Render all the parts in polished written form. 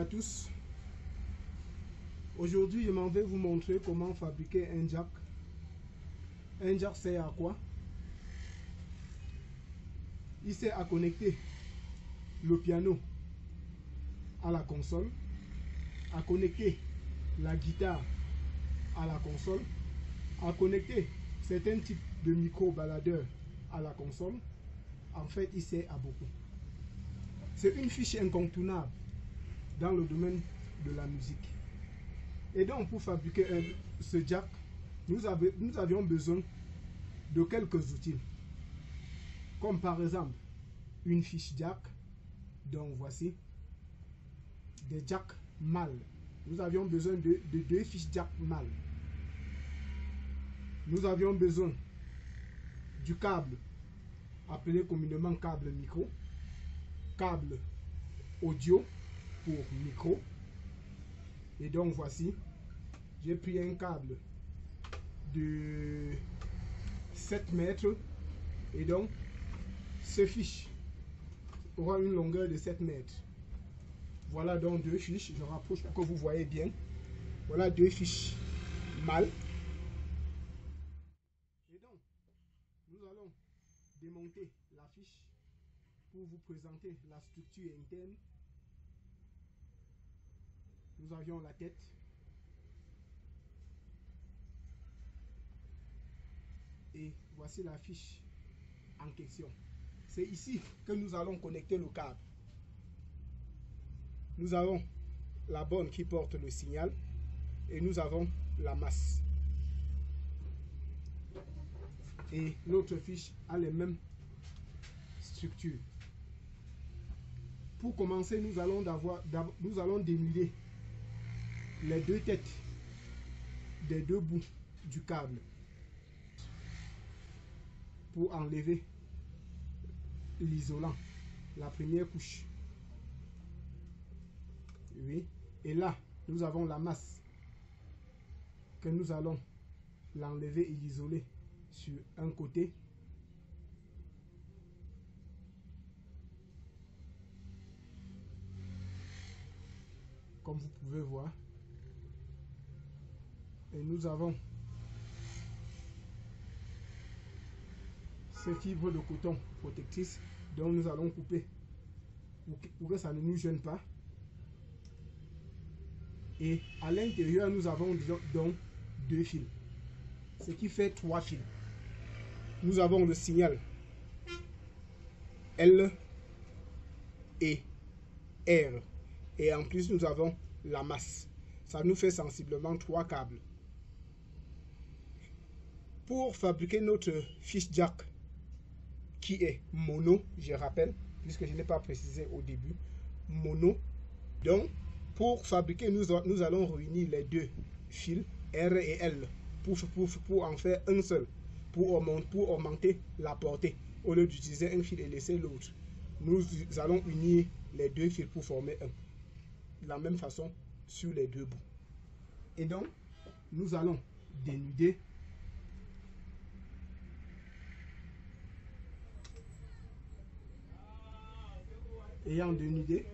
tous. Aujourd'hui, je m'en vais vous montrer comment fabriquer un jack. Un jack sert à quoi? Il sert à connecter le piano à la console, à connecter la guitare à la console, à connecter certains types de micro-baladeurs à la console. En fait, il sert à beaucoup. C'est une fiche incontournable dans le domaine de la musique. Et donc, pour fabriquer ce jack, nous avions besoin de quelques outils. Comme par exemple, une fiche jack. Donc, voici des jacks mâles. Nous avions besoin de deux fiches jack mâles. Nous avions besoin du câble, appelé communément câble micro, câble audio pour micro. Et donc voici, j'ai pris un câble de 7 mètres et donc ce fiche aura une longueur de 7 mètres. Voilà donc deux fiches, je rapproche pour que vous voyez bien. Voilà deux fiches mâles. Et donc, nous allons démonter la fiche pour vous présenter la structure interne. Nous avions la tête. Et voici la fiche en question. C'est ici que nous allons connecter le câble. Nous avons la borne qui porte le signal et nous avons la masse. Et l'autre fiche a les mêmes structures. Pour commencer, nous allons dénuder les deux têtes des deux bouts du câble pour enlever l'isolant, la première couche. Oui, et là, nous avons la masse que nous allons l'enlever et l'isoler sur un côté. Comme vous pouvez voir. Et nous avons ces fibres de coton protectrices dont nous allons couper pour que ça ne nous gêne pas. Et à l'intérieur, nous avons donc deux fils, ce qui fait 3 fils. Nous avons le signal L et R. Et en plus, nous avons la masse. Ça nous fait sensiblement 3 câbles. Pour fabriquer notre fiche jack, qui est mono, je rappelle, puisque je n'ai pas précisé au début, mono. Donc, pour fabriquer, nous allons réunir les deux fils R et L pour en faire un seul, pour augmenter la portée. Au lieu d'utiliser un fil et laisser l'autre, nous allons unir les deux fils pour former un. De la même façon sur les deux bouts. Et donc, nous allons dénuder ayant dénudé,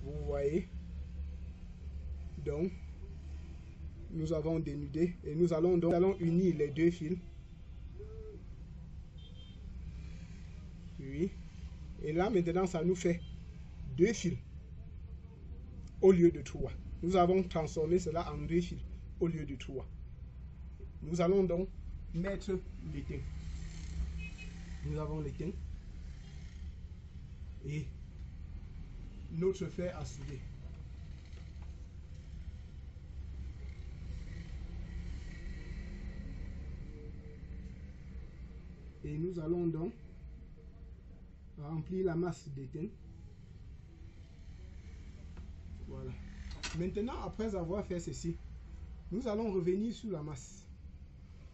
vous voyez, donc nous avons dénudé et nous allons unir les deux fils. Oui, et là maintenant ça nous fait 2 fils au lieu de 3. Nous avons transformé cela en 2 fils au lieu de 3. Nous allons donc mettre l'étain. Nous avons l'étain et notre fer à souder. Et nous allons donc remplir la masse d'étain. Voilà. Maintenant, après avoir fait ceci, nous allons revenir sur la masse.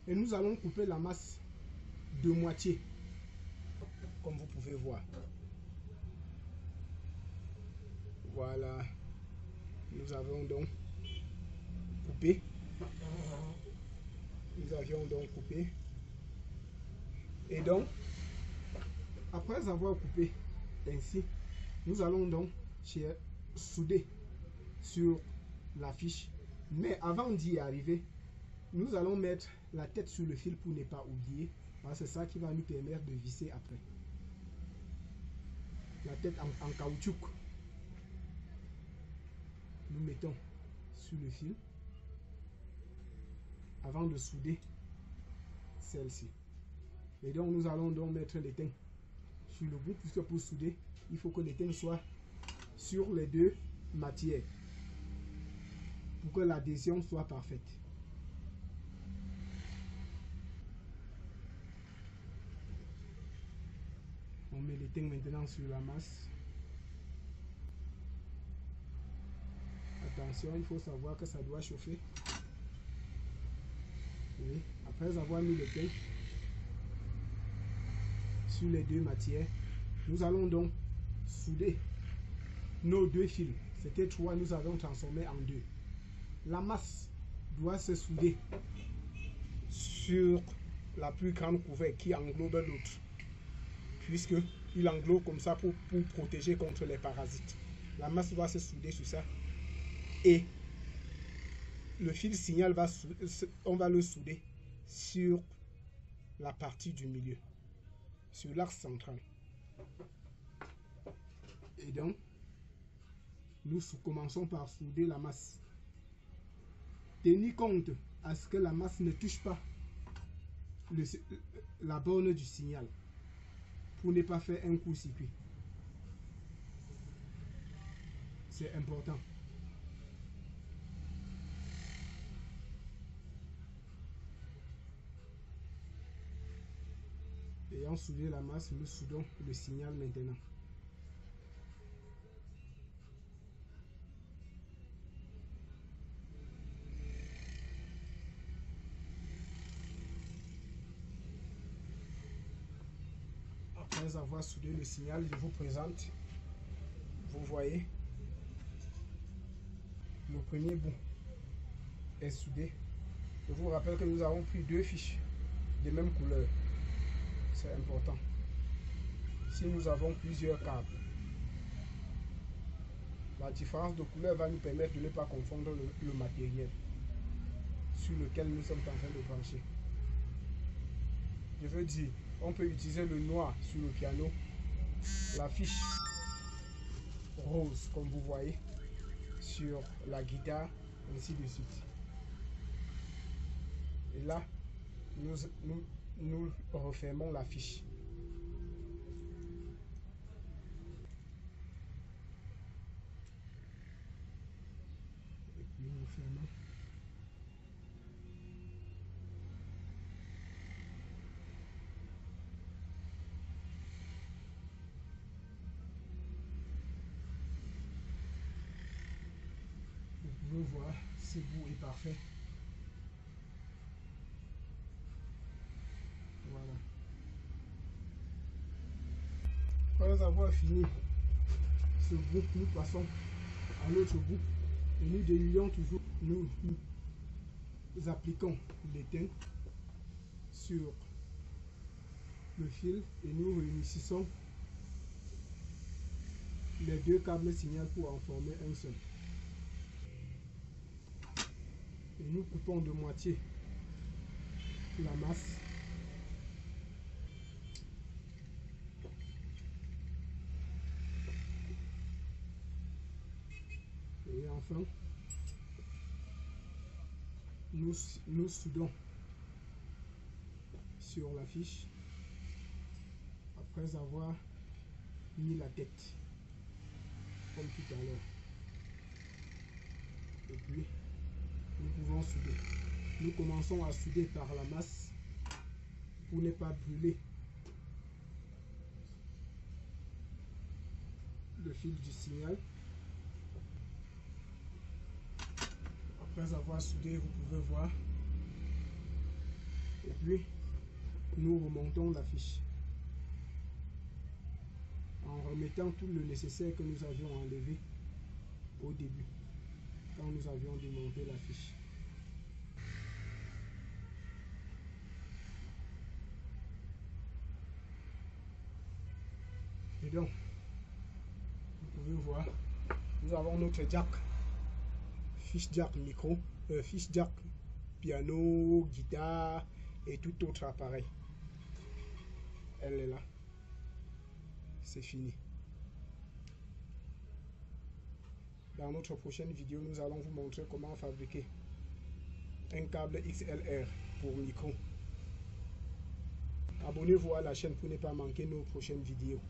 Et nous allons couper la masse de moitié. Comme vous pouvez voir. Voilà. Nous avons donc coupé. Nous avions donc coupé. Et donc, après avoir coupé ainsi, nous allons donc souder sur la fiche. Mais avant d'y arriver, nous allons mettre la tête sur le fil pour ne pas oublier. C'est ça qui va nous permettre de visser après. La tête en caoutchouc. Nous mettons sur le fil avant de souder celle-ci. Et donc nous allons donc mettre l'étain sur le bout, puisque pour souder, il faut que l'étain soit sur les deux matières pour que l'adhésion soit parfaite. On met l'étain maintenant sur la masse. Attention, il faut savoir que ça doit chauffer. Oui. Après avoir mis l'étain sur les deux matières, nous allons donc souder nos deux fils. C'était 3, nous avons transformé en 2. La masse doit se souder sur la plus grande couvercle qui englobe l'autre, puisque il englobe comme ça pour protéger contre les parasites. La masse doit se souder sur ça, et le fil signal on va le souder sur la partie du milieu, sur l'axe central. Et donc nous commençons par souder la masse. Tenez compte à ce que la masse ne touche pas la borne du signal pour ne pas faire un court-circuit. C'est important. Ayant soudé la masse, nous soudons le signal maintenant. Après avoir soudé le signal, je vous présente, vous voyez, le premier bout est soudé. Je vous rappelle que nous avons pris 2 fiches de même couleur. C'est important. Si nous avons plusieurs câbles, la différence de couleur va nous permettre de ne pas confondre le matériel sur lequel nous sommes en train de brancher. Je veux dire, on peut utiliser le noir sur le piano, la fiche rose comme vous voyez sur la guitare, ainsi de suite. Et là, nous refermons la fiche. Et puis nous fermons. Vous pouvez voir, ce bout est parfait. Voilà. Après avoir fini ce bout, nous passons à l'autre bout et nous délions toujours, nous appliquons l'étain sur le fil et nous réunissons les 2 câbles signal pour en former un seul. Et nous coupons de moitié la masse. Et enfin, nous soudons sur la fiche après avoir mis la tête comme tout à l'heure. Et puis nous pouvons souder. Nous commençons à souder par la masse pour ne pas brûler le fil du signal. Après avoir soudé, vous pouvez voir. Et puis nous remontons la fiche en remettant tout le nécessaire que nous avions enlevé au début quand nous avions démonté la fiche. Et donc vous pouvez voir Nous avons notre jack, fiche jack micro, fiche jack piano, guitare et tout autre appareil. Elle est là. C'est fini. Dans notre prochaine vidéo, nous allons vous montrer comment fabriquer un câble XLR pour micro. Abonnez-vous à la chaîne pour ne pas manquer nos prochaines vidéos.